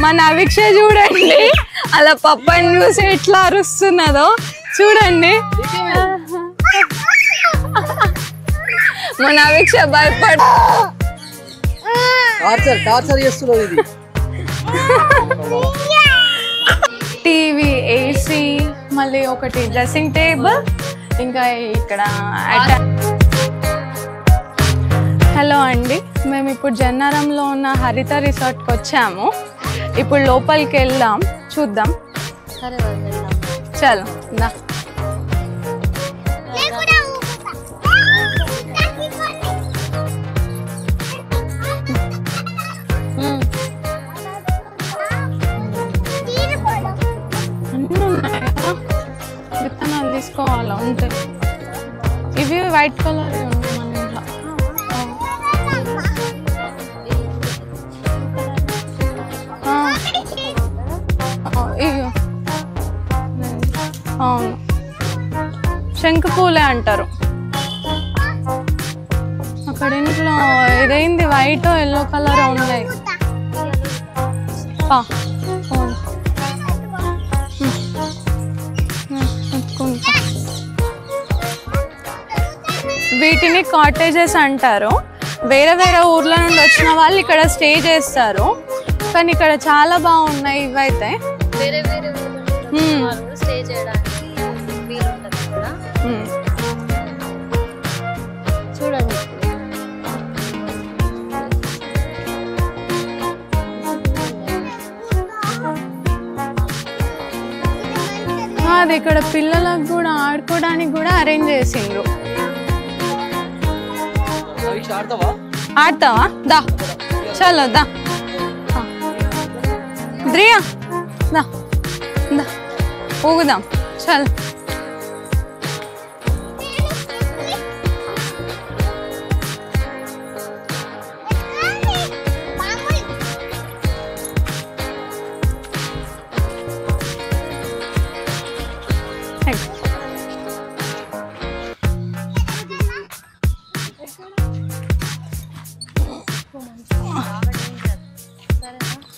మన అవిక్ష చూడండి అలా పప్పని చూసి ఎట్లా అరుస్తున్నదో చూడండి. మన అవిక్ష భయపడ టీవీ, ఏసీ, మళ్ళీ ఒకటి డ్రెస్సింగ్ టేబుల్, ఇంకా ఇక్కడ హలో అండి, మేము ఇప్పుడు జన్నారంలో ఉన్న హరిత రిసార్ట్కి వచ్చాము. ఇప్పుడు లోపలికి వెళ్దాం, చూద్దాం. చలో నా విత్తనాలు తీసుకోవాలా ఉంటాయి. ఇవి వైట్ కలర్ అవును, శంకు పూలే అంటారు. అక్కడ ఇంట్లో ఇదేంది వైట్ ఎల్లో కలర్ ఉన్నాయి. వీటిని కాటేజెస్ అంటారు. వేరే వేరే ఊర్ల నుండి వచ్చిన వాళ్ళు ఇక్కడ స్టే చేస్తారు. కానీ ఇక్కడ చాలా బాగున్నాయి ఇవైతే. చూడండి అది ఇక్కడ పిల్లలకు కూడా ఆడుకోవడానికి కూడా అరేంజ్ చేసిండ్రు. ఆడతావా? దా చలో దా ద్రియా దా దా ఊగుదాం చల్.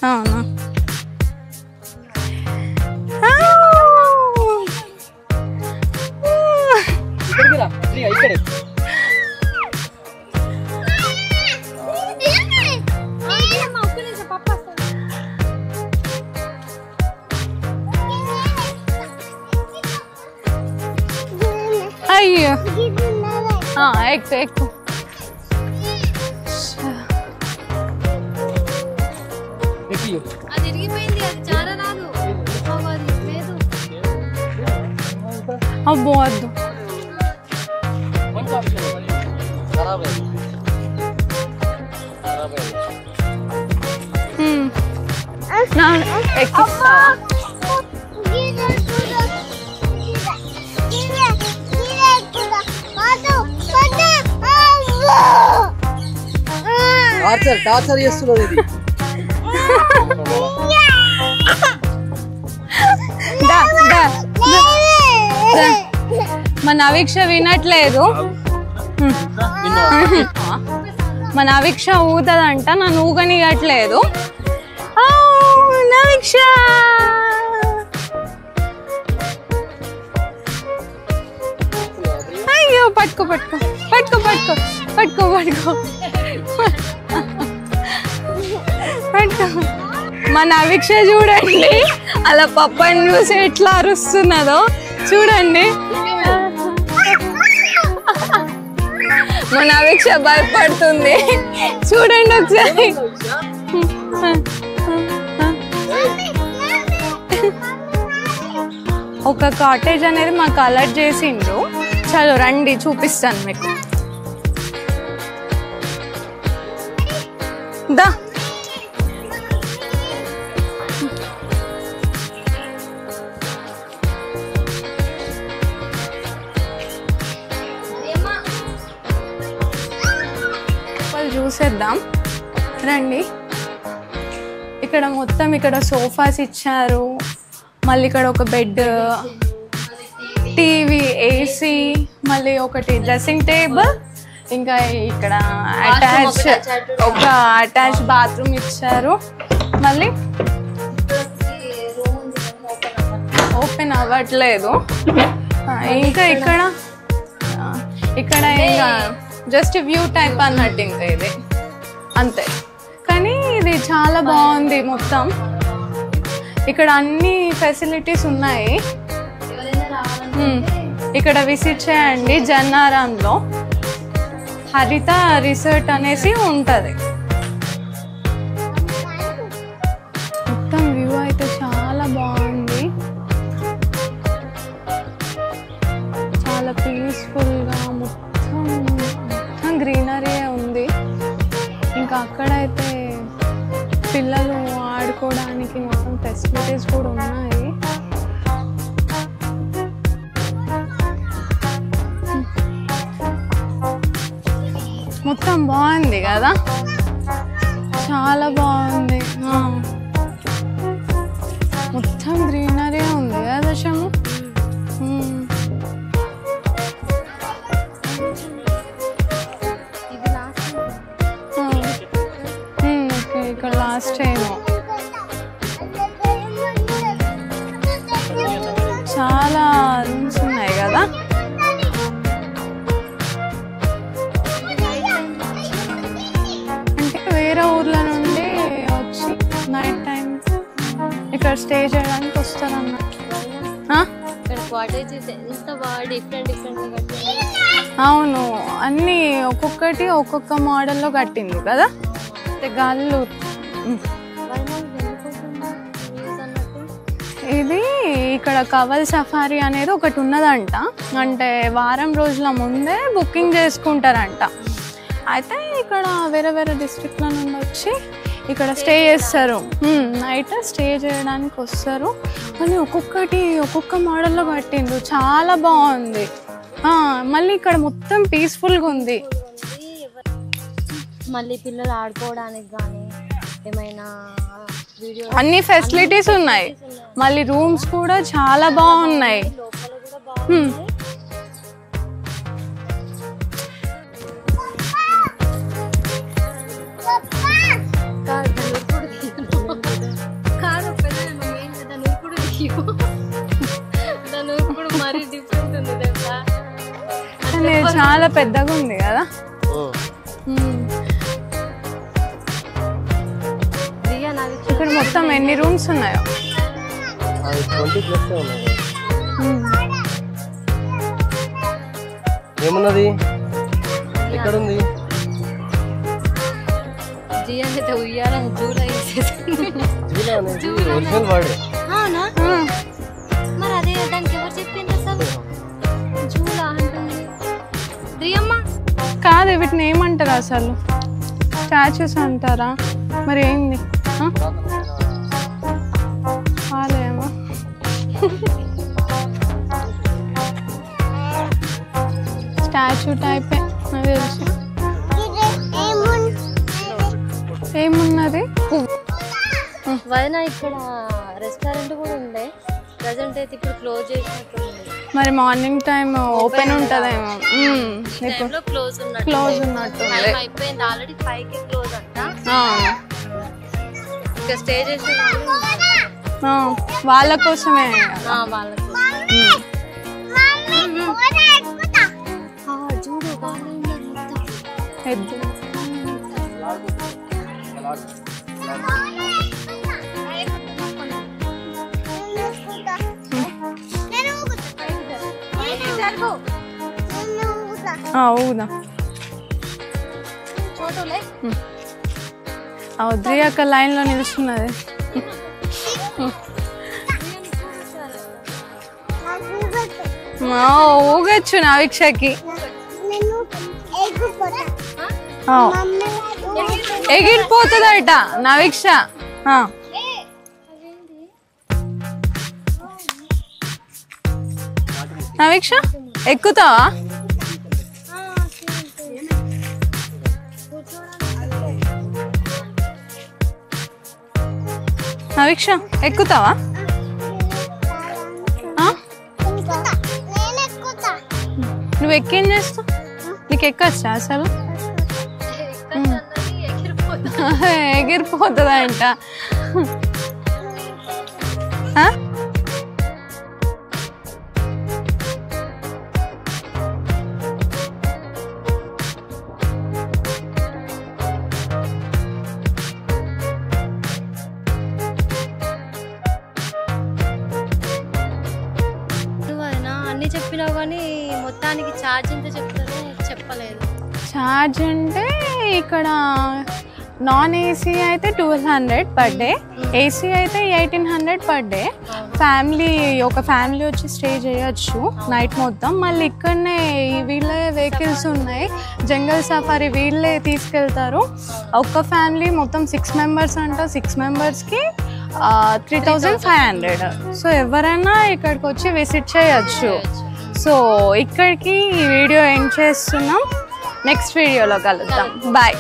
అవునా అయ్యో ఎక్కు ఎక్కు. అబ్బో వద్దు. ఎక్కిస్తా. టార్చర్ చేస్తున్నది ఇది. మన అవిక్ష వినట్లేదు. మన అవిక్ష ఊతదంట, నన్ను ఊగనియట్లేదు. నవిక్ష అయ్యో పట్టుకో పట్టుకో పట్టుకో పట్టుకో పట్టుకో పట్టుకో పట్టుకో. మన అవిక్ష చూడండి అలా పప్పని చూసి ఎట్లా అరుస్తున్నదో చూడండి. మన అవిక్ష భయపడుతుంది చూడండి ఒకసారి. ఒక కాటేజ్ అనేది మాకు అలర్ట్ చేసిండ్రు. చలో రండి చూపిస్తాను మీకు. దా చూసేద్దాం రండి. ఇక్కడ మొత్తం ఇక్కడ సోఫాస్ ఇచ్చారు, మళ్ళీ ఇక్కడ ఒక బెడ్, టీవీ, ఏసీ, మళ్ళీ ఒకటి డ్రెస్సింగ్ టేబుల్, ఇంకా ఇక్కడ అటాచ్ బాత్రూమ్ ఇచ్చారు. మళ్ళీ ఓపెన్ అవ్వట్లేదు. ఇంకా ఇక్కడ ఇంకా జస్ట్ వ్యూ టైప్ అన్నట్టు ఇంకా ఇది అంతే. కానీ ఇది చాలా బాగుంది మొత్తం. ఇక్కడ అన్ని ఫెసిలిటీస్ ఉన్నాయి. ఇక్కడ విజిట్ చేయండి. జన్నారంలో హరిత రిసార్ట్ అనేసి ఉంటుంది. మొత్తం వ్యూ అయితే చాలా బాగుంది. చాలా పీస్ఫుల్గా మొత్తం గ్రీనరీ ఉంది. ఇంకా అక్కడైతే పిల్లలు ఆడుకోవడానికి మొత్తం ఫెసిలిటీస్ కూడా ఉన్నాయి. మొత్తం బాగుంది కదా, చాలా బాగుంది. మొత్తం గ్రీనరీ ఉంది కదా శము. ఇక్కడ లాస్ట్ టైం చాలా రూమ్స్ ఉన్నాయి కదా. అంటే వేరే ఊర్ల నుండి వచ్చి నైట్ టైం ఇక్కడ స్టే చేయడానికి వస్తారు అన్నట్టు. అవును, అన్నీ ఒక్కొక్కటి ఒక్కొక్క మోడల్లో కట్టింది కదా. గాళ్ళు ఇది ఇక్కడ కవల్ సఫారీ అనేది ఒకటి ఉన్నదంట. అంటే వారం రోజుల ముందే బుకింగ్ చేసుకుంటారంట. అయితే ఇక్కడ వేరే వేరే డిస్ట్రిక్ట్ల నుండి వచ్చి ఇక్కడ స్టే చేస్తారు. నైట్ స్టే చేయడానికి వస్తారు. కానీ ఒక్కొక్కటి ఒక్కొక్క మోడల్లో కట్టిండ్రు, చాలా బాగుంది. మళ్ళీ ఇక్కడ మొత్తం పీస్ఫుల్గా ఉంది. మళ్ళీ పిల్లలు ఆడుకోవడానికి కానీ ఏమైనా అన్ని ఫెసిలిటీస్ ఉన్నాయి. మళ్ళీ రూమ్స్ కూడా చాలా బాగున్నాయి. చాలా పెద్దగా ఉంది కదా. ఇక్కడ మొత్తం ఎన్ని రూమ్స్ ఉన్నాయో. ఏమున్నది ఎక్కడ ఉంది? మరి అదే దానికి ఎవరు చెప్పింది అసలు? జూలా అంటుంది కాదు, వీటిని ఏమంటారు అసలు? స్టాచ్యూస్ అంటారా మరి? ఏంది కాలేమో. స్టాచ్యూ టైపే నాకు తెలుసు. ఏమున్నది వదిన? ఇక్కడ రెస్టారెంట్ కూడా ఉండే, ప్రజెంట్ అయితే ఇప్పుడు క్లోజ్ చేసినట్టు. మరి మార్నింగ్ టైం ఓపెన్ ఉంటుందేమో. క్లోజ్ ఉన్నట్టు అయిపోయింది ఆల్రెడీ. 5కి క్లోజ్ అంట. ఇంకా స్టే చేసే వాళ్ళ కోసమే. వాళ్ళ చూడు ఎద్దు. ఊదా వద్రి అక్క లైన్ లో నిలుస్తున్నది. ఊగచ్చు నవీక్షకి. ఎగిరిపోతుందట నవీక్ష. నవీక్ష ఎక్కుతావా? నవీక్ష ఎక్కుతావా? నువ్వు ఎక్కేం చేస్తావు? నీకు ఎక్కచ్చా అసలు? ఎగిరిపోతుందంట. దానికి ఛార్జ్ ఎంత చెప్తారో చెప్పలేదు. ఛార్జ్ అంటే ఇక్కడ నాన్ ఏసీ అయితే 1200 పర్ డే, ఏసీ అయితే 1800 పర్ డే. ఒక ఫ్యామిలీ వచ్చి స్టే చేయొచ్చు నైట్ మొత్తం. మళ్ళీ ఇక్కడనే వీళ్ళే వెహికల్స్ ఉన్నాయి, జంగల్ సఫారీ వీళ్ళే తీసుకెళ్తారు. ఒక్క ఫ్యామిలీ మొత్తం 6 మెంబర్స్ అంట, 6 మెంబర్స్కి 3500. సో ఎవరైనా ఇక్కడికి వచ్చి విజిట్ చేయొచ్చు. సో ఇక్కడికి ఈ వీడియో ఎండ్ చేస్తున్నాం. నెక్స్ట్ వీడియోలో కలుద్దాం. బాయ్.